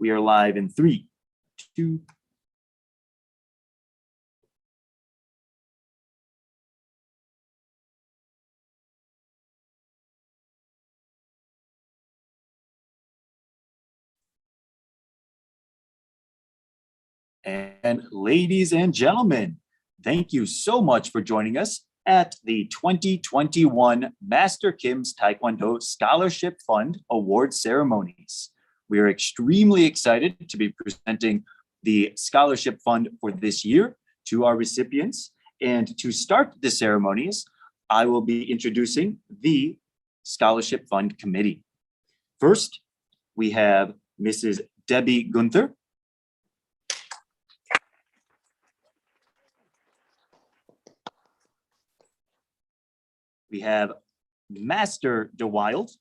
We are live in 3, 2. And ladies and gentlemen, thank you so much for joining us at the 2021 Master Kim's Taekwondo Scholarship Fund Award ceremonies. We are extremely excited to be presenting the scholarship fund for this year to our recipients. And to start the ceremonies, I will be introducing the Scholarship Fund Committee. First, we have Mrs. Debbie Gunther. We have Master DeWild.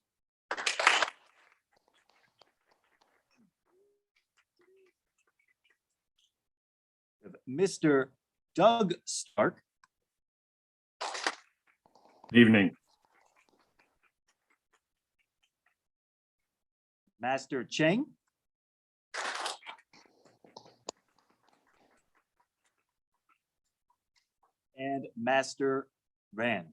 Mr. Doug Stark. Good evening. Master Cheng. And Master Rand.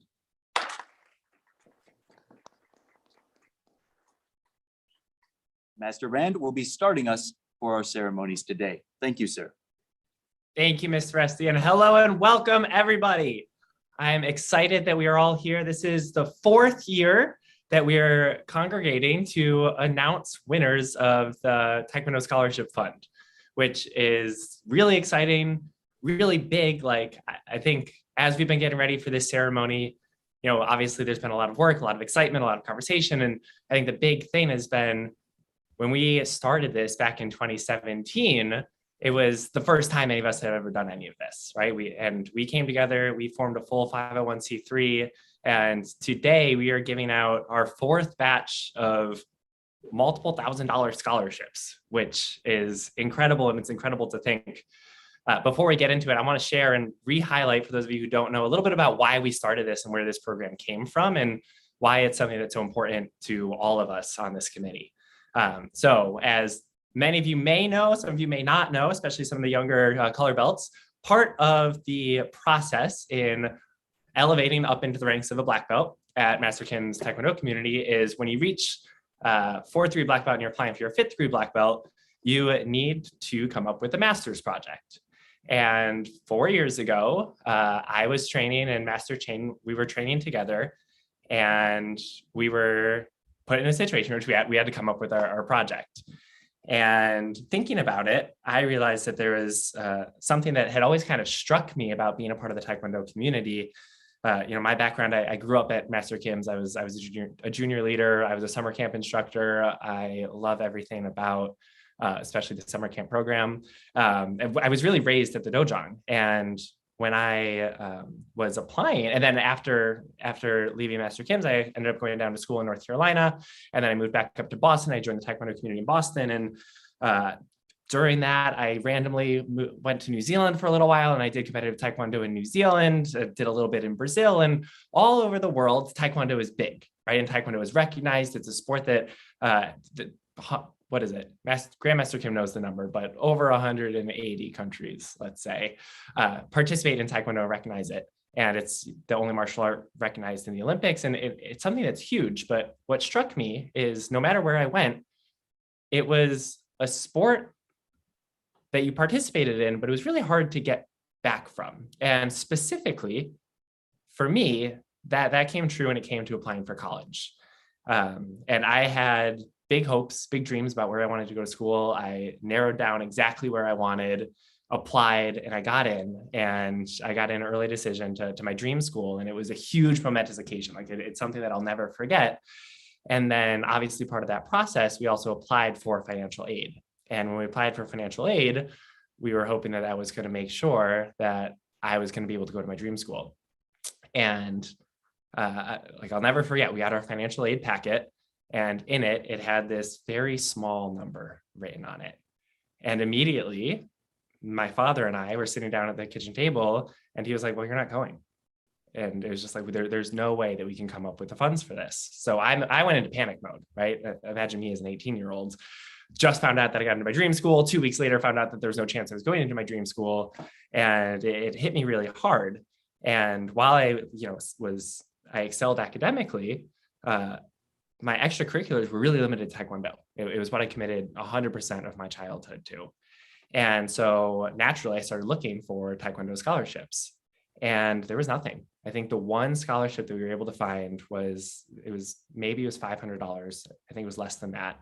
Master Rand will be starting us for our ceremonies today. Thank you, sir. Thank you, Ms. Resti, and hello and welcome, everybody. I'm excited that we are all here. This is the 4th year that we are congregating to announce winners of the Taekwondo Scholarship Fund, which is really exciting, really big. Like, I think as we've been getting ready for this ceremony, you know, obviously there's been a lot of work, a lot of excitement, a lot of conversation. And I think the big thing has been when we started this back in 2017, it was the first time any of us had ever done any of this, right? We came together, we formed a full 501c3, and today we are giving out our 4th batch of multiple $1,000 scholarships, which is incredible, and it's incredible to think. Before we get into it, I want to share and re-highlight for those of you who don't know a little bit about why we started this and where this program came from and why it's something that's so important to all of us on this committee. So as many of you may know, some of you may not know, especially some of the younger color belts, part of the process in elevating up into the ranks of a black belt at Master Kim's Taekwondo community is when you reach 4th degree black belt and you're applying for your 5th degree black belt, you need to come up with a master's project. And 4 years ago, I was training and Master Cheng, we were training together, and we were put in a situation in which we had to come up with our project. And thinking about it, I realized that there was something that had always kind of struck me about being a part of the Taekwondo community. You know, my background, I grew up at Master Kim's. I was a junior leader. I was a summer camp instructor. I love everything about, especially the summer camp program. And I was really raised at the dojang. And when I was applying, and then after leaving Master Kim's, I ended up going down to school in North Carolina, and then I moved back up to Boston. I joined the Taekwondo community in Boston, and during that, I randomly went to New Zealand for a little while, and I did competitive Taekwondo in New Zealand, did a little bit in Brazil, and all over the world, Taekwondo is big, right? And Taekwondo is recognized. It's a sport that what is it? Grandmaster Kim knows the number, but over 180 countries, let's say, participate in Taekwondo and recognize it. And it's the only martial art recognized in the Olympics. And it's something that's huge. But what struck me is no matter where I went, it was a sport that you participated in, but it was really hard to get back from. And specifically, for me, that came true when it came to applying for college. And I had big hopes, big dreams about where I wanted to go to school. I narrowed down exactly where I wanted, applied, and I got in. And I got in an early decision to my dream school. And it was a huge momentous occasion. Like it's something that I'll never forget. And then obviously part of that process, we also applied for financial aid. And when we applied for financial aid, we were hoping that that was going to make sure that I was going to be able to go to my dream school. And like I'll never forget, we got our financial aid packet. And in it, it had this very small number written on it. And immediately, my father and I were sitting down at the kitchen table, and he was like, well, you're not going. And it was just like, there's no way that we can come up with the funds for this. So I went into panic mode, right? Imagine me as an 18-year-old just found out that I got into my dream school. 2 weeks later, found out that there was no chance I was going into my dream school. And it hit me really hard. And while I, I excelled academically, my extracurriculars were really limited to Taekwondo. It was what I committed 100% of my childhood to. And so naturally, I started looking for Taekwondo scholarships, and there was nothing. I think the one scholarship that we were able to find was maybe $500. I think it was less than that,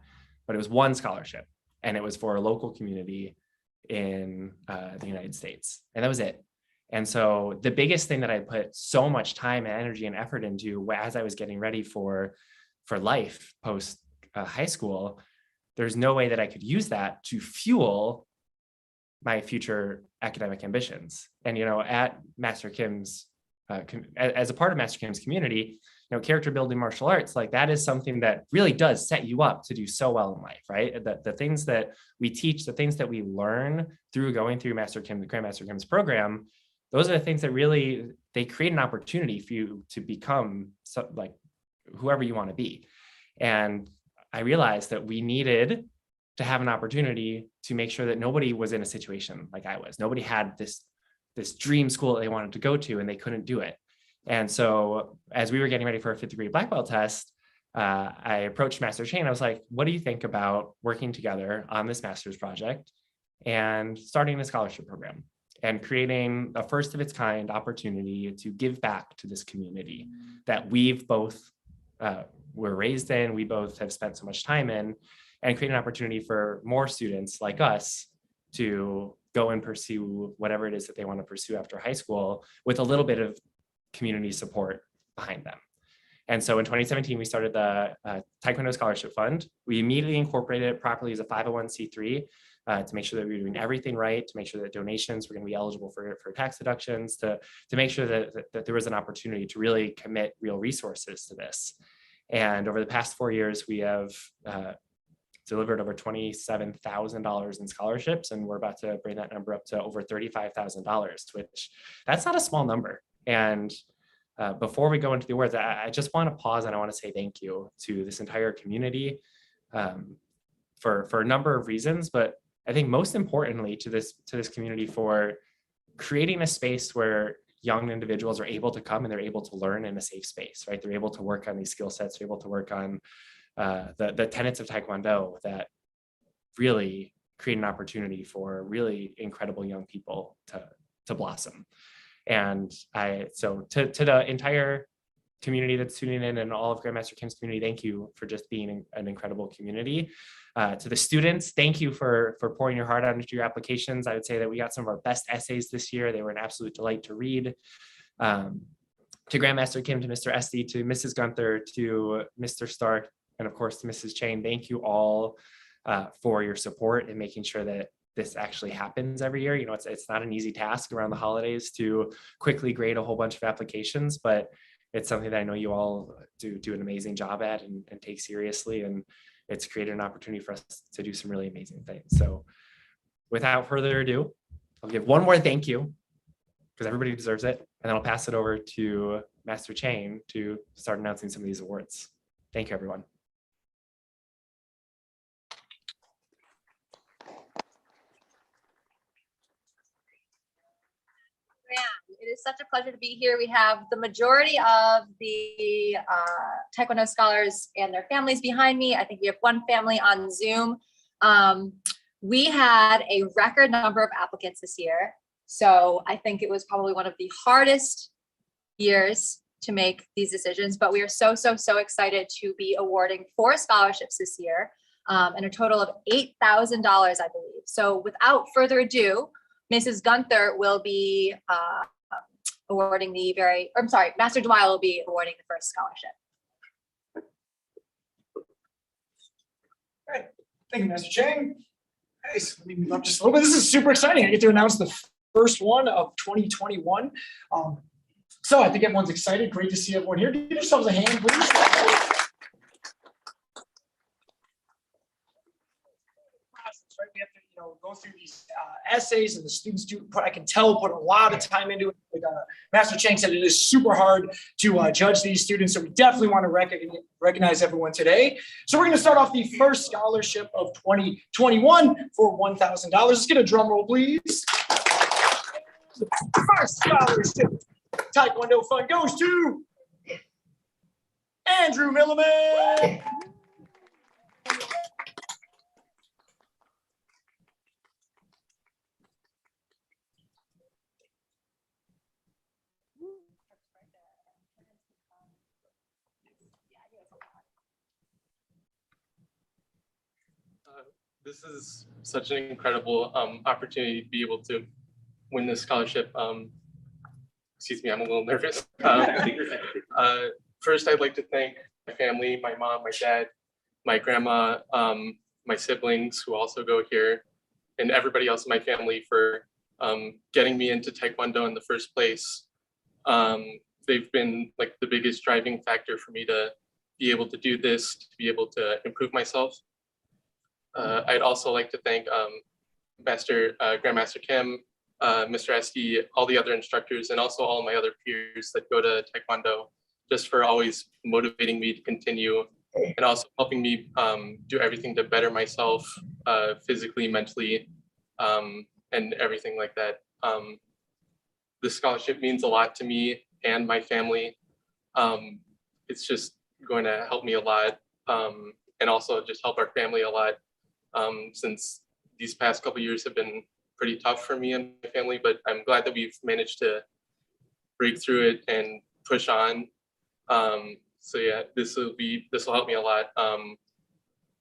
but it was one scholarship, and it was for a local community in the United States, and that was it. And so the biggest thing that I put so much time and energy and effort into as I was getting ready for life post high school, there's no way that I could use that to fuel my future academic ambitions. And, at Master Kim's, as a part of Master Kim's community, character building martial arts, like that is something that really does set you up to do so well in life, right? The things that we teach, the things that we learn through going through Grandmaster Kim's program, those are the things that really, they create an opportunity for you to become like whoever you want to be. And I realized that we needed to have an opportunity to make sure that nobody was in a situation like I was. Nobody had this dream school that they wanted to go to and they couldn't do it. And so as we were getting ready for a 5th degree black belt test, I approached Master Chang. I was like, what do you think about working together on this master's project and starting a scholarship program and creating a first of its kind opportunity to give back to this community that we've both were raised in, we both have spent so much time in, and create an opportunity for more students like us to go and pursue whatever it is that they want to pursue after high school with a little bit of community support behind them. And so in 2017, we started the Taekwondo Scholarship Fund. We immediately incorporated it properly as a 501c3 to make sure that we were doing everything right, to make sure that donations were going to be eligible for tax deductions, to make sure that there was an opportunity to really commit real resources to this. And over the past 4 years, we have delivered over $27,000 in scholarships, and we're about to bring that number up to over $35,000, which that's not a small number. And before we go into the awards, I just want to pause and I want to say thank you to this entire community for a number of reasons, but I think most importantly to this community for creating a space where young individuals are able to come and they're able to learn in a safe space, right? They're able to work on these skill sets, they're able to work on the tenets of Taekwondo that really create an opportunity for really incredible young people to blossom. And so to the entire community that's tuning in and all of Grandmaster Kim's community, thank you for just being an incredible community. To the students, thank you for pouring your heart out into your applications. I would say that we got some of our best essays this year. They were an absolute delight to read. To Grandmaster Kim, to Mr. Esty, to Mrs. Gunther, to Mr. Stark, and of course to Mrs. Chang, thank you all for your support in making sure that this actually happens every year. It's not an easy task around the holidays to quickly grade a whole bunch of applications, but it's something that I know you all do an amazing job at and take seriously. And it's created an opportunity for us to do some really amazing things. So without further ado, I'll give one more thank you because everybody deserves it. And then I'll pass it over to Master Chang to start announcing some of these awards. Thank you, everyone. It is such a pleasure to be here. We have the majority of the Taekwondo scholars and their families behind me. I think we have one family on Zoom. We had a record number of applicants this year. So I think it was probably one of the hardest years to make these decisions, but we are so excited to be awarding 4 scholarships this year and a total of $8,000, I believe. So without further ado, Mrs. Gunther will be awarding Master Dwyer will be awarding the first scholarship. All right, thank you, Master Chang. Nice. Let me move up just a little bit. This is super exciting. I get to announce the first one of 2021. So I think everyone's excited. Great to see everyone here. Give yourselves a hand, please. Right, we have to, go through these essays, and the students I can tell, put a lot of time into it. Like Master Chang said, it is super hard to judge these students, so we definitely want to recognize everyone today. So we're going to start off the first scholarship of 2021 for $1,000. Let's get a drum roll, please. The first scholarship Taekwondo fund goes to Andrew Milliman. This is such an incredible opportunity to be able to win this scholarship. Excuse me, I'm a little nervous. First, I'd like to thank my family, my mom, my dad, my grandma, my siblings who also go here, and everybody else in my family for getting me into Taekwondo in the first place. They've been like the biggest driving factor for me to be able to do this, to be able to improve myself. I'd also like to thank Grandmaster Kim, Mr. Esky, all the other instructors, and also all my other peers that go to Taekwondo, just for always motivating me to continue, and also helping me do everything to better myself physically, mentally, and everything like that. This scholarship means a lot to me and my family. It's just going to help me a lot, and also just help our family a lot. Since these past couple of years have been pretty tough for me and my family, but I'm glad that we've managed to break through it and push on. So yeah, this will help me a lot.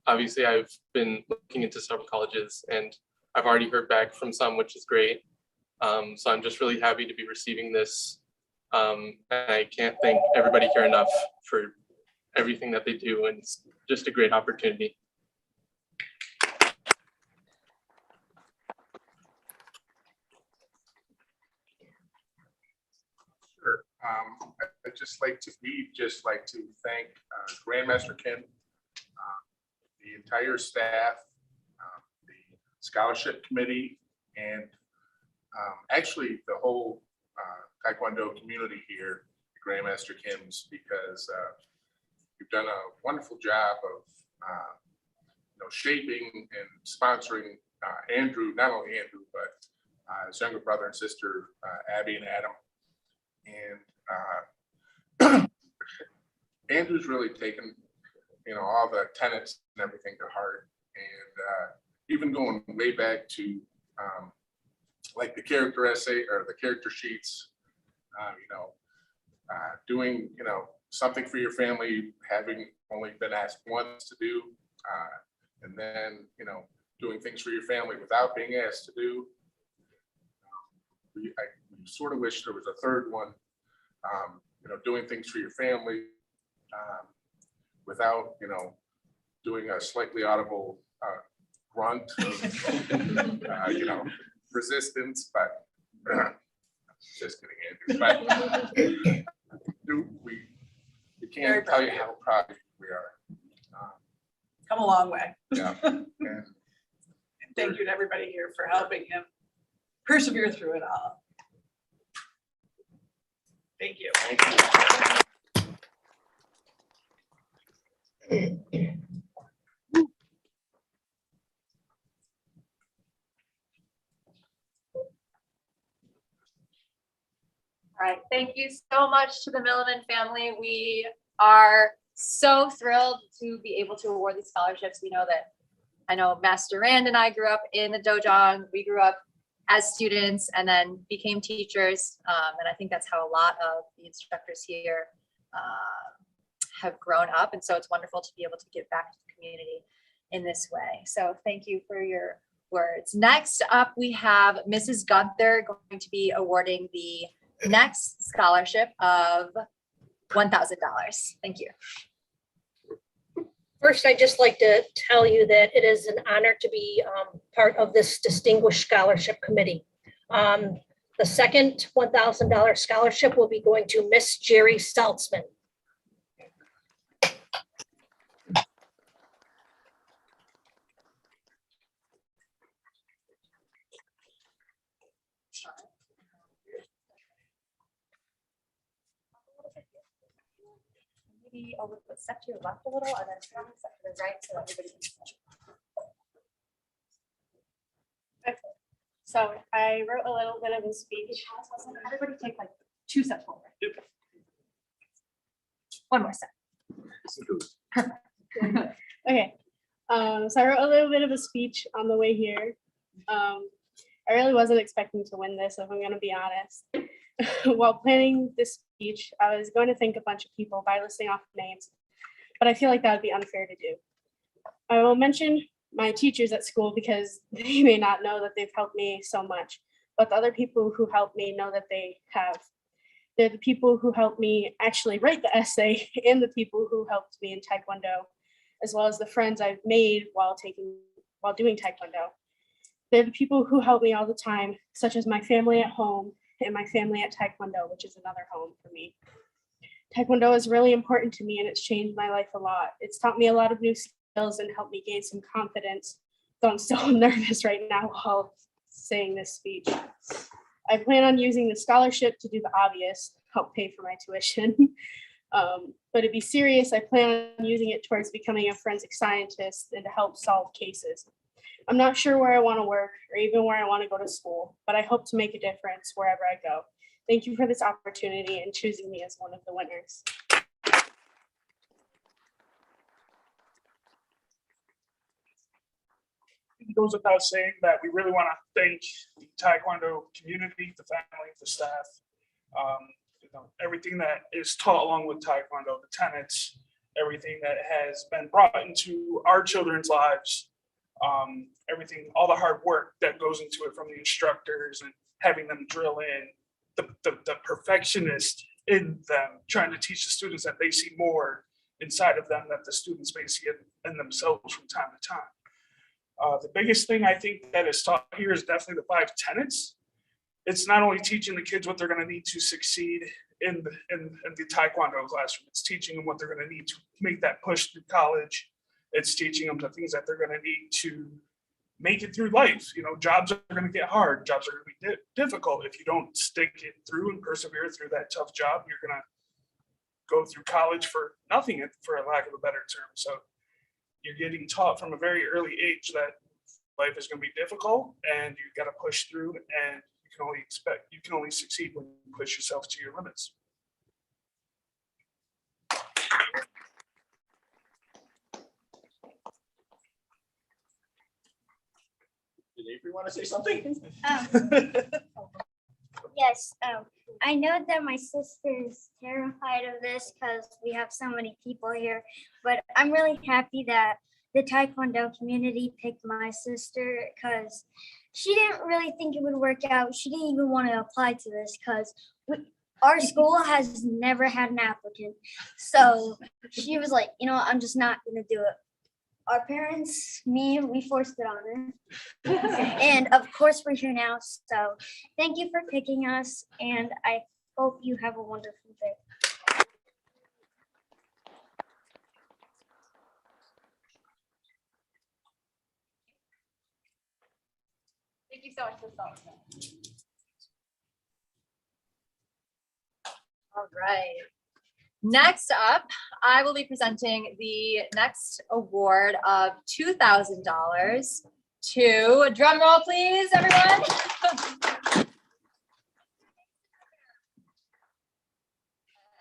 Obviously, I've been looking into several colleges, and I've already heard back from some, which is great. So I'm just really happy to be receiving this. And I can't thank everybody here enough for everything that they do, and it's just a great opportunity. Sure. I'd just like to thank Grandmaster Kim, the entire staff, the scholarship committee, and actually the whole Taekwondo community here, Grandmaster Kim's, because you've done a wonderful job of shaping and sponsoring Andrew, not only Andrew, but his younger brother and sister, Abby and Adam. And Andrew's really taken, all the tenets and everything to heart. And even going way back to like the character essay or the character sheets, doing, something for your family, having only been asked once to do, and then, doing things for your family without being asked to do. I sort of wish there was a third one, doing things for your family without, doing a slightly audible grunt of, resistance, but just kidding, Andrew. But we can't tell you how proud we are. Come a long way. Yeah. And Thank you to everybody here for helping him persevere through it all. Thank you. thank you. All right, thank you so much to the Milliman family. We are so thrilled to be able to award these scholarships. I know Master Rand and I grew up in the dojang. We grew up as students and then became teachers. And I think that's how a lot of the instructors here have grown up. And so it's wonderful to be able to give back to the community in this way. So thank you for your words. Next up, we have Mrs. Gunther going to be awarding the next scholarship of $1,000. Thank you. First, I'd just like to tell you that it is an honor to be part of this distinguished scholarship committee. The second $1,000 scholarship will be going to Miss Jerry Saltzman. maybe over, step to your left a little and then step to the right so that everybody can see. So I wrote a little bit of a speech. Everybody take like 2 steps forward. One more step. Okay, so I wrote a little bit of a speech on the way here. I really wasn't expecting to win this, if I'm gonna be honest. While planning this speech, I was going to thank a bunch of people by listing off names, but I feel like that would be unfair to do. I will mention my teachers at school because they may not know that they've helped me so much, but the other people who helped me know that they have. They're the people who helped me actually write the essay and the people who helped me in Taekwondo, as well as the friends I've made while doing Taekwondo. They're the people who help me all the time, such as my family at home and my family at Taekwondo, which is another home for me. Taekwondo is really important to me and it's changed my life a lot. It's taught me a lot of new skills and helped me gain some confidence. So I'm so nervous right now while saying this speech. I plan on using the scholarship to do the obvious, help pay for my tuition. But to be serious, I plan on using it towards becoming a forensic scientist and to help solve cases. I'm not sure where I want to work or even where I want to go to school, but I hope to make a difference wherever I go. Thank you for this opportunity and choosing me as one of the winners. It goes without saying that we really want to thank the Taekwondo community, the family, the staff, everything that is taught along with Taekwondo, the tenets, everything that has been brought into our children's lives, everything, all the hard work that goes into it from the instructors and having them drill in, the perfectionist in them, trying to teach the students that they see more inside of them that the students may see in themselves from time to time. The biggest thing I think that is taught here is definitely the 5 tenets. It's not only teaching the kids what they're going to need to succeed in the Taekwondo classroom, it's teaching them what they're going to need to make that push through college. It's teaching them the things that they're going to need to make it through life. You know, jobs are going to get hard. Jobs are going to be difficult. If you don't stick it through and persevere through that tough job, you're going to go through college for nothing, for a lack of a better term. So you're getting taught from a very early age that life is going to be difficult and you got to push through, and you can only succeed when you push yourself to your limits. Did Avery want to say something? Yes, I know that my sister is terrified of this because we have so many people here, but I'm really happy that the Taekwondo community picked my sister because she didn't really think it would work out. She didn't even want to apply to this because our school has never had an applicant. So she was like, you know, I'm just not going to do it. Our parents, we forced it on her. And of course we're here now. So thank you for picking us. And I hope you have a wonderful day. Thank you so much for the All right. Next up, I will be presenting the next award of $2,000 to, drum roll please, everyone.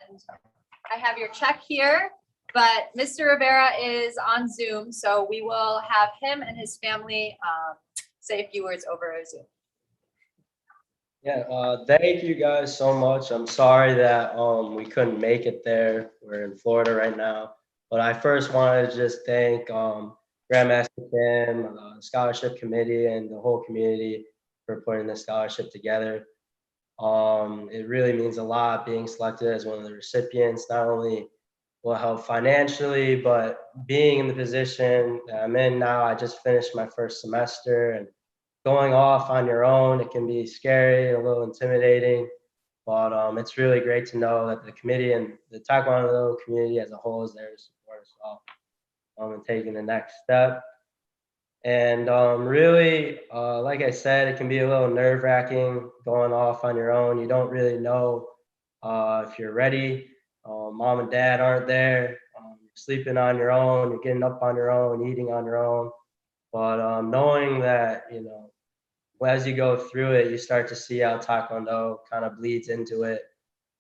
And I have your check here, but Mr. Rivera is on Zoom, so we will have him and his family say a few words over Zoom. Yeah, thank you guys so much. I'm sorry that we couldn't make it there. We're in Florida right now. But I first wanted to just thank Grandmaster Kim, the scholarship committee, and the whole community for putting this scholarship together. It really means a lot being selected as one of the recipients. Not only will help financially, but being in the position that I'm in now, I just finished my first semester, and going off on your own, it can be scary, a little intimidating, but it's really great to know that the committee and the Taekwondo community as a whole is there to support us all and taking the next step. And really, like I said, it can be a little nerve-wracking going off on your own. You don't really know if you're ready. Mom and dad aren't there. You're sleeping on your own, you're getting up on your own, eating on your own. But knowing that, as you go through it, you start to see how Taekwondo kind of bleeds into it.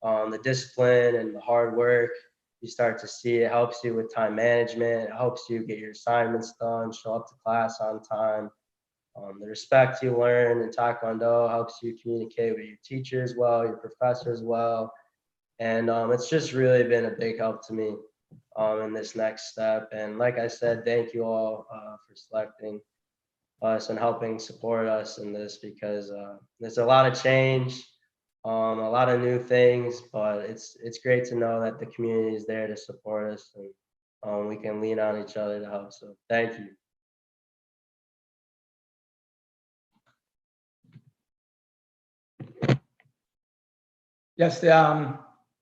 The discipline and the hard work, you start to see it helps you with time management. It helps you get your assignments done, show up to class on time. The respect you learn in Taekwondo helps you communicate with your teachers well, your professors well. And it's just really been a big help to me in this next step. And like I said, thank you all for selecting us and helping support us in this, because there's a lot of change, a lot of new things, but it's great to know that the community is there to support us, and we can lean on each other to help. So thank you. Yes,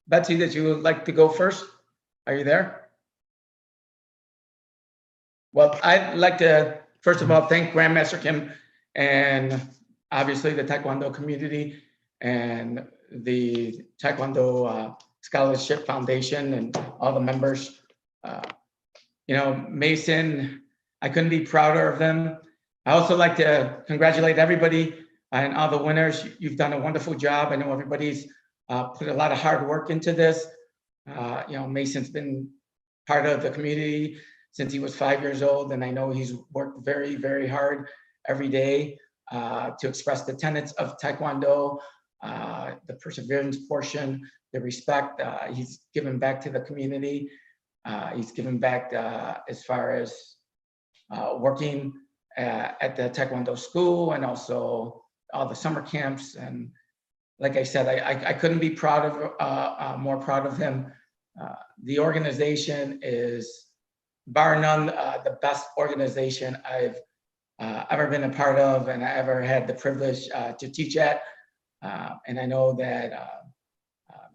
Betsy, that you would like to go first? Are you there? Well, I'd like to, first of all, thank Grandmaster Kim and obviously the Taekwondo community and the Taekwondo Scholarship Foundation and all the members. Mason, I couldn't be prouder of them. I also like to congratulate everybody and all the winners. You've done a wonderful job. I know everybody's put a lot of hard work into this. Mason's been part of the community since he was 5 years old, and I know he's worked very, very hard every day to express the tenets of Taekwondo, the perseverance portion, the respect. He's given back to the community. He's given back as far as working at the Taekwondo school and also all the summer camps. And like I said, I couldn't be more proud of him. The organization is, bar none, the best organization I've ever been a part of, and I ever had the privilege to teach at. And I know that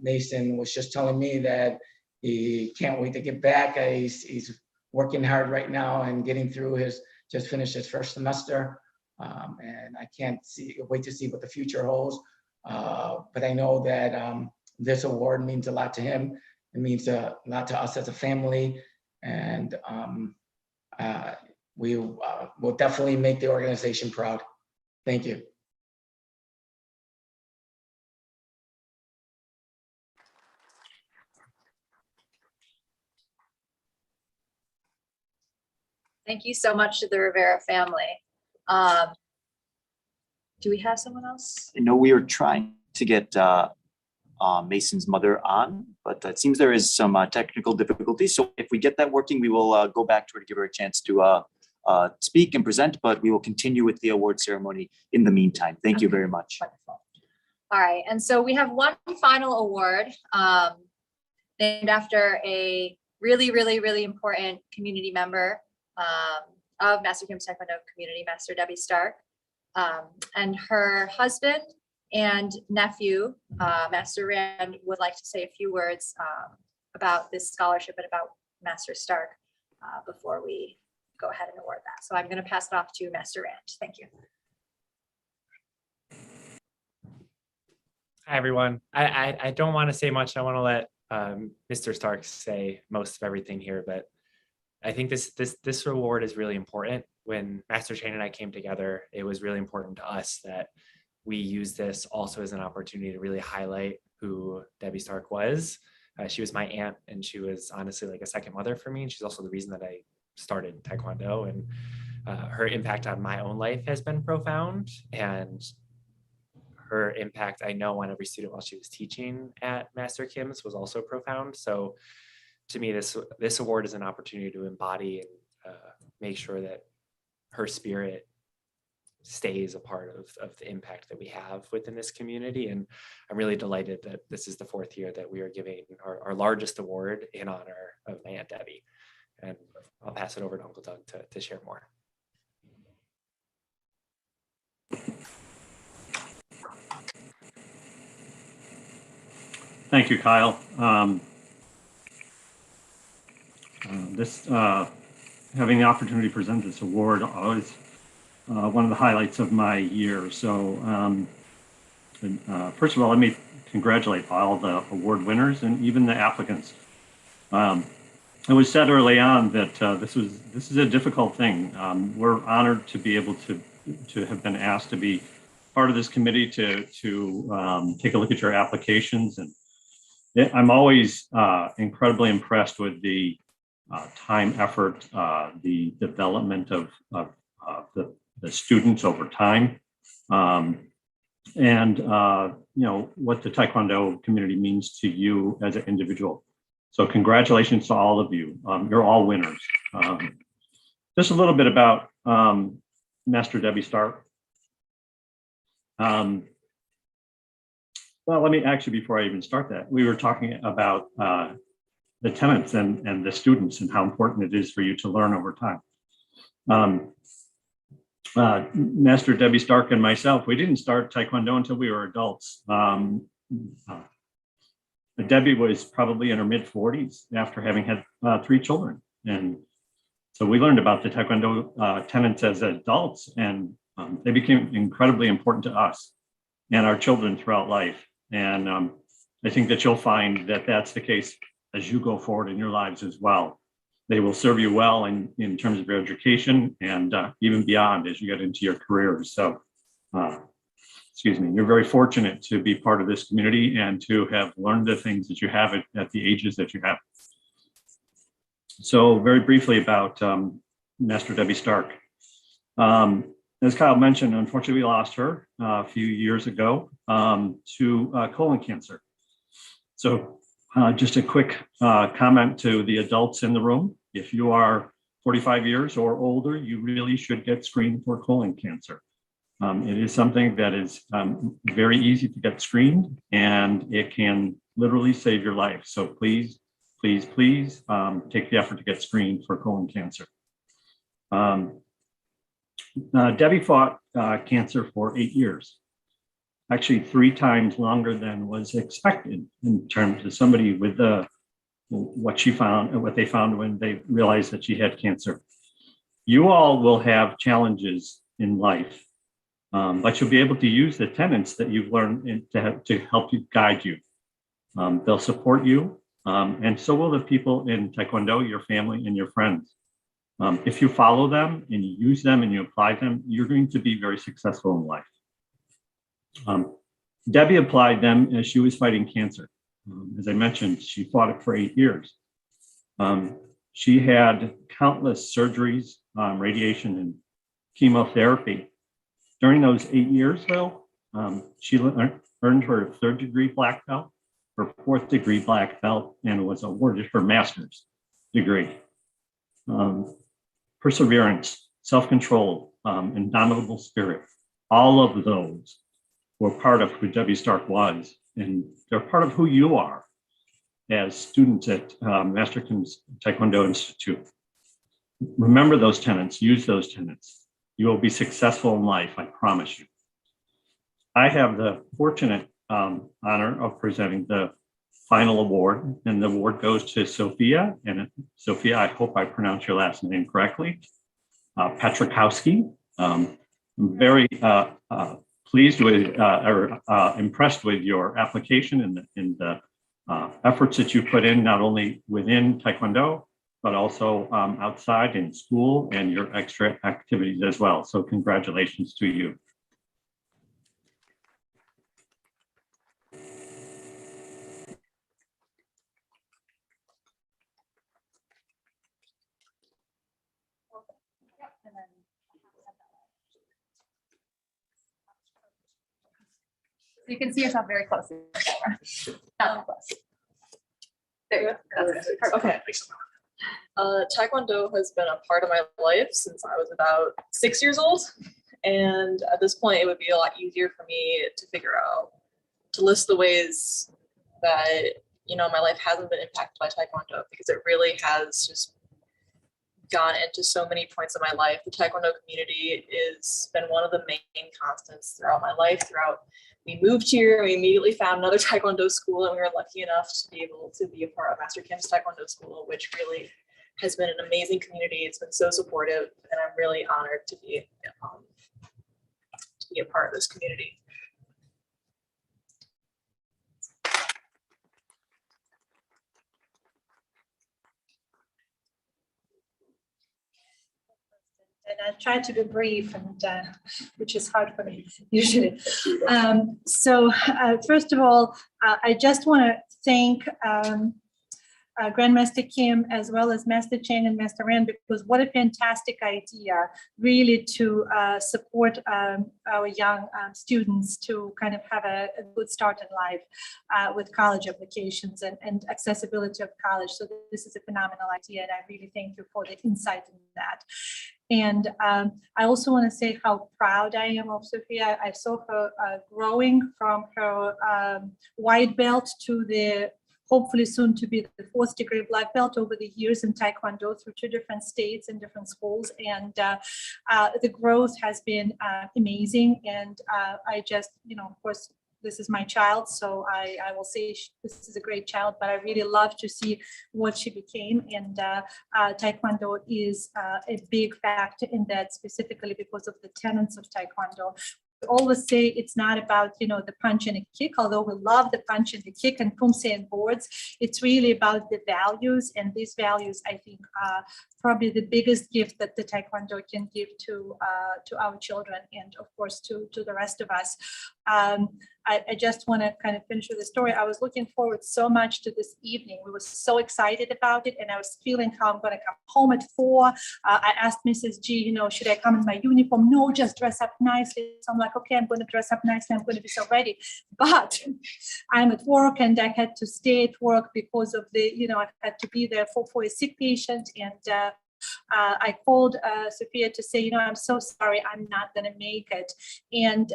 Mason was just telling me that he can't wait to get back. He's working hard right now and getting through just finished his first semester. And I can't wait to see what the future holds. But I know that this award means a lot to him. It means a lot to us as a family. And we will definitely make the organization proud. Thank you. Thank you so much to the Rivera family. Do we have someone else? I know we are trying to get Mason's mother on, but it seems there is some technical difficulties. So if we get that working, we will go back to her to give her a chance to speak and present, but we will continue with the award ceremony in the meantime. Thank you very much. Wonderful. All right, and so we have one final award named after a really, really, really important community member of Master Kim's Taekwondo community, Master Debbie Stark, and her husband and nephew, Master Rand, would like to say a few words about this scholarship and about Master Stark before we go ahead and award that. So I'm going to pass it off to Master Rand. Thank you. Hi, everyone. I don't want to say much. I want to let Mr. Stark say most of everything here, but I think this reward is really important. When Master Shane and I came together, it was really important to us that we use this also as an opportunity to really highlight who Debbie Stark was. She was my aunt, and she was honestly like a second mother for me. And she's also the reason that I started Taekwondo, and her impact on my own life has been profound. And her impact, I know, on every student while she was teaching at Master Kim's was also profound. So to me, this award is an opportunity to embody and make sure that her spirit stays a part of the impact that we have within this community. And I'm really delighted that this is the 4th year that we are giving our largest award in honor of my Aunt Debbie. And I'll pass it over to Uncle Doug to share more. Thank you, Kyle. Having the opportunity to present this award always one of the highlights of my year. So first of all, let me congratulate all the award winners and even the applicants. It was said early on that this is a difficult thing. We're honored to be able to have been asked to be part of this committee to take a look at your applications, and I'm always incredibly impressed with the time, effort, the development of the students over time, and what the Taekwondo community means to you as an individual. So congratulations to all of you. You're all winners. Just a little bit about Master Debbie Stark. Well, let me actually, before I even start that, we were talking about the tenants and the students and how important it is for you to learn over time. Master Debbie Stark and myself, we didn't start Taekwondo until we were adults. Debbie was probably in her mid 40s after having had 3 children. And so we learned about the Taekwondo tenets as adults, and they became incredibly important to us and our children throughout life. And I think that you'll find that that's the case as you go forward in your lives as well. They will serve you well in terms of your education and even beyond as you get into your careers. So, excuse me, you're very fortunate to be part of this community and to have learned the things that you have at the ages that you have. So very briefly about Master Debbie Stark. As Kyle mentioned, unfortunately, we lost her a few years ago to colon cancer. So just a quick comment to the adults in the room. If you are 45 years or older, you really should get screened for colon cancer. It is something that is very easy to get screened, and it can literally save your life. So please, please, please take the effort to get screened for colon cancer. Debbie fought cancer for 8 years, actually 3 times longer than was expected in terms of somebody with what they found when they realized that she had cancer. You all will have challenges in life, but you'll be able to use the tenets that you've learned to help you guide you. They'll support you, and so will the people in Taekwondo, your family, and your friends. If you follow them and you use them and you apply them, you're going to be very successful in life. Debbie applied them as she was fighting cancer. As I mentioned, she fought it for 8 years. She had countless surgeries, radiation, and chemotherapy. During those 8 years, though, she earned her 3rd degree black belt, her 4th degree black belt, and was awarded her master's degree. Perseverance, self-control, indomitable spirit, all of those were part of who Debbie Stark was, and they're part of who you are as students at Master Kim's Taekwondo Institute. Remember those tenets, use those tenets. You will be successful in life, I promise you. I have the fortunate honor of presenting the final award, and the award goes to Sophia. And Sophia, I hope I pronounced your last name correctly, Petrikowski. I'm very pleased with or impressed with your application and the efforts that you put in, not only within Taekwondo, but also outside in school and your extra activities as well. So congratulations to you. So you can see yourself very close to the camera. Not close. There you go. That's good. Okay. Taekwondo has been a part of my life since I was about 6 years old. And at this point, it would be a lot easier for me to figure out, to list the ways that, my life hasn't been impacted by Taekwondo, because it really has just gone into so many points of my life. The Taekwondo community has been one of the main constants throughout my life. We moved here, we immediately found another Taekwondo school, and we were lucky enough to be able to be a part of Master Kim's Taekwondo School, which really has been an amazing community. It's been so supportive, and I'm really honored to be a part of this community. and I try to be brief, and which is hard for me usually. First of all, I just want to thank Grandmaster Kim, as well as Master Chang and Master Rand, because what a fantastic idea, really, to support our young students to kind of have a good start in life with college applications and accessibility of college. So this is a phenomenal idea, and I really thank you for the insight in that. And I also want to say how proud I am of Sophia. I saw her growing from her white belt to the hopefully soon to be the 4th degree black belt over the years in Taekwondo through 2 different states and different schools. And the growth has been amazing. And I just, of course, this is my child, so I will say this is a great child, but I really love to see what she became. And Taekwondo is a big factor in that, specifically because of the tenets of Taekwondo. Always say it's not about the punch and a kick, although we love the punch and the kick and kumse and boards. It's really about the values, and these values, I think, are probably the biggest gift that the Taekwondo can give to our children, and of course to the rest of us. I just want to kind of finish with the story. I was looking forward so much to this evening. We were so excited about it, and I was feeling how I'm going to come home at 4. I asked Mrs. G, should I come in my uniform? No, just dress up nicely. So I'm like, okay, I'm going to dress up nicely. I'm going to be so ready. But I'm at work, and I had to stay at work because of the, I had to be there for a sick patient. And I called Sophia to say, I'm so sorry, I'm not going to make it. And,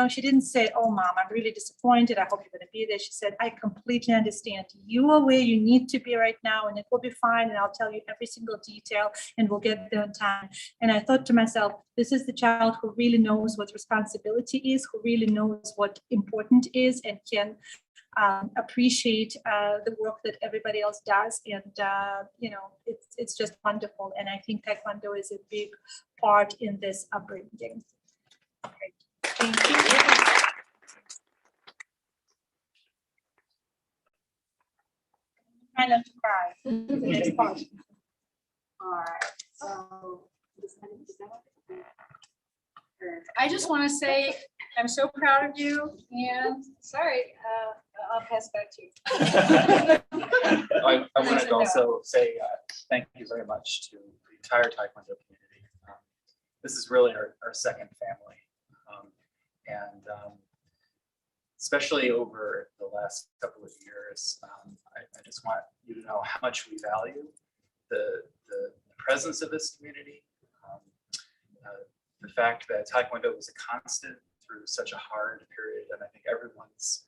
she didn't say, oh, Mom, I'm really disappointed. I hope you're going to be there. She said, I completely understand. You are where you need to be right now, and it will be fine. And I'll tell you every single detail, and we'll get there in time. And I thought to myself, this is the child who really knows what responsibility is, who really knows what important is, and can appreciate the work that everybody else does. And, it's just wonderful. And I think Taekwondo is a big part in this upbringing. Okay. Thank you. Try not to cry. The next part. All right. So I just want to say I'm so proud of you, and sorry, I'll pass back to you. I want to also say thank you very much to the entire Taekwondo community. This is really our second family. And especially over the last couple of years, I just want you to know how much we value the presence of this community. The fact that Taekwondo was a constant through such a hard period, and I think everyone's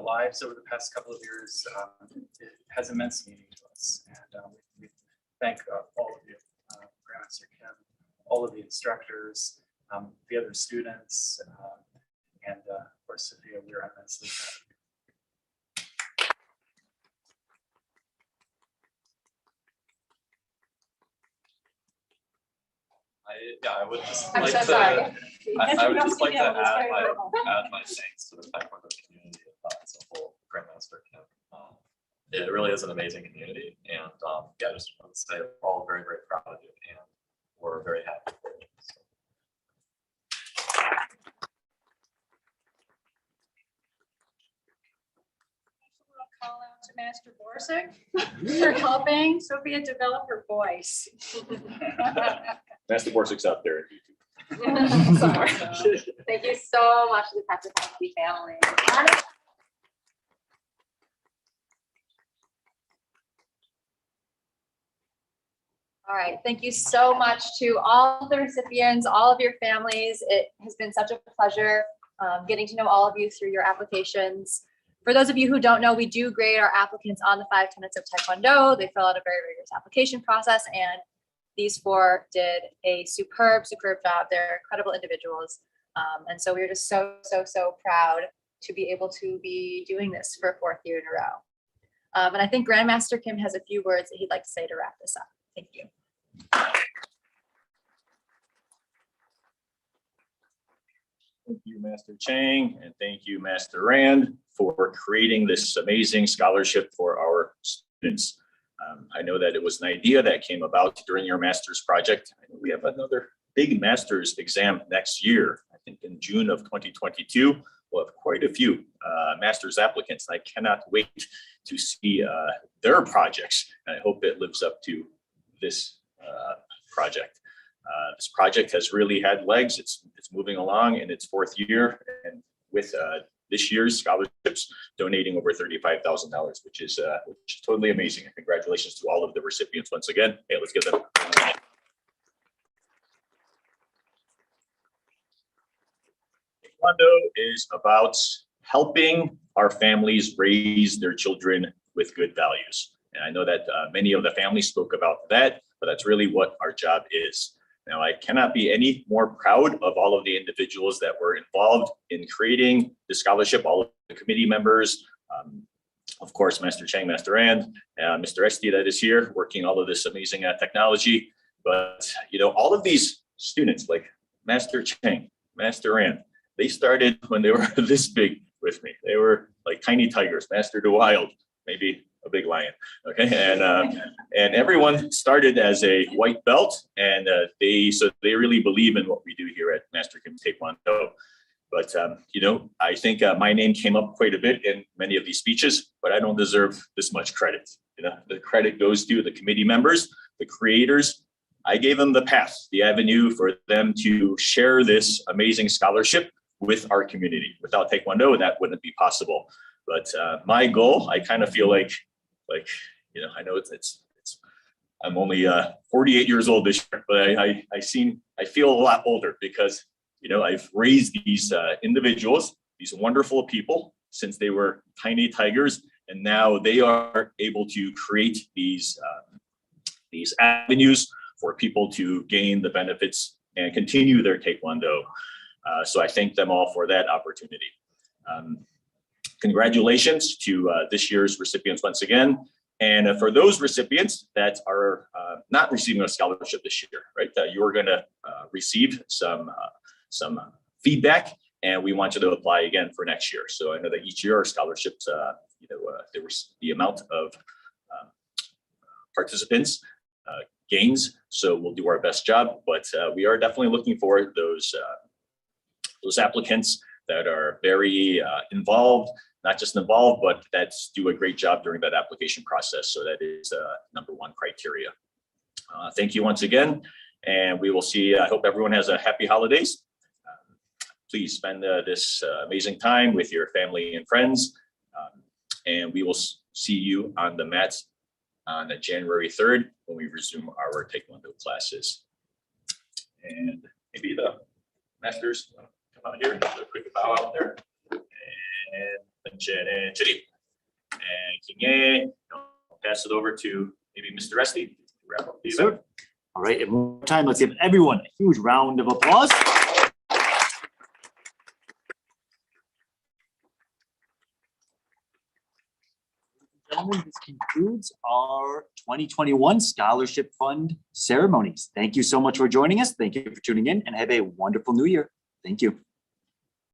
lives over the past couple of years, it has immense meaning to us. And we thank all of you, Grandmaster Kim, all of the instructors, the other students, and of course, Sophia, we are immensely proud of you. I would just I'm like so to, sorry. I would just like to Yeah, that's add very my thanks to the Taekwondo community as a whole, Grandmaster Kim. It really is an amazing community, and I just want to say we're all very, very proud of you, and we're very happy for you. So. Call out to Master Borsick for helping Sophia develop her voice. Master Borsick's out there. Sorry. Thank you so much to the Taekwondo family. All right, thank you so much to all the recipients, all of your families. It has been such a pleasure getting to know all of you through your applications. For those of you who don't know, we do grade our applicants on the 5 tenets of Taekwondo. They fill out a very rigorous application process, and these 4 did a superb job. They're incredible individuals. And so we're just so proud to be able to be doing this for a 4th year in a row. And I think Grandmaster Kim has a few words that he'd like to say to wrap this up. Thank you. Thank you, Master Chang, and thank you, Master Rand, for creating this amazing scholarship for our students. I know that it was an idea that came about during your master's project. I know we have another big master's exam next year. I think in June of 2022, we'll have quite a few master's applicants. I cannot wait to see their projects. And I hope it lives up to this project. This project has really had legs. It's moving along in its fourth year, and with this year's scholarships donating over $35,000, which is totally amazing. And congratulations to all of the recipients once again. Hey, let's give them. Taekwondo is about helping our families raise their children with good values. And I know that many of the families spoke about that, but that's really what our job is. Now, I cannot be any more proud of all of the individuals that were involved in creating the scholarship, all of the committee members, of course, Master Chang, Master Rand, Mr. Esty that is here working all of this amazing technology. But, you know, all of these students like Master Chang, Master Rand, they started when they were this big with me. They were like tiny tigers, Master DeWild, maybe a big lion. Okay, and everyone started as a white belt, and they really believe in what we do here at Master Kim Taekwondo. But you know, I think my name came up quite a bit in many of these speeches, but I don't deserve this much credit. You know, the credit goes to the committee members, the creators. I gave them the path, the avenue for them to share this amazing scholarship with our community. Without Taekwondo, that wouldn't be possible. But my goal, I kind of feel like, you know, I know it's I'm only 48 years old this year, but I feel a lot older because, you know, I've raised these individuals, these wonderful people since they were tiny tigers, and now they are able to create these avenues for people to gain the benefits and continue their Taekwondo. So I thank them all for that opportunity. Congratulations to this year's recipients once again. And for those recipients that are not receiving a scholarship this year, right, you're going to receive some feedback, and we want you to apply again for next year. So I know that each year our scholarships, you know, there was the amount of participants gains. So we'll do our best job, but we are definitely looking for those applicants that are very involved, not just involved, but that do a great job during that application process. So that is number one criteria. Thank you once again, and we will see. I hope everyone has a happy holidays. Please spend this amazing time with your family and friends, and we will see you on the mats on January 3rd when we resume our Taekwondo classes. And maybe the masters come out here and do a quick bow out there. And Chidi. And Kinye, I'll pass it over to maybe Mr. Esty to wrap up the event. All right, and one more time, let's give everyone a huge round of applause. Gentlemen, this concludes our 2021 Scholarship Fund ceremonies. Thank you so much for joining us. Thank you for tuning in, and have a wonderful new year. Thank you.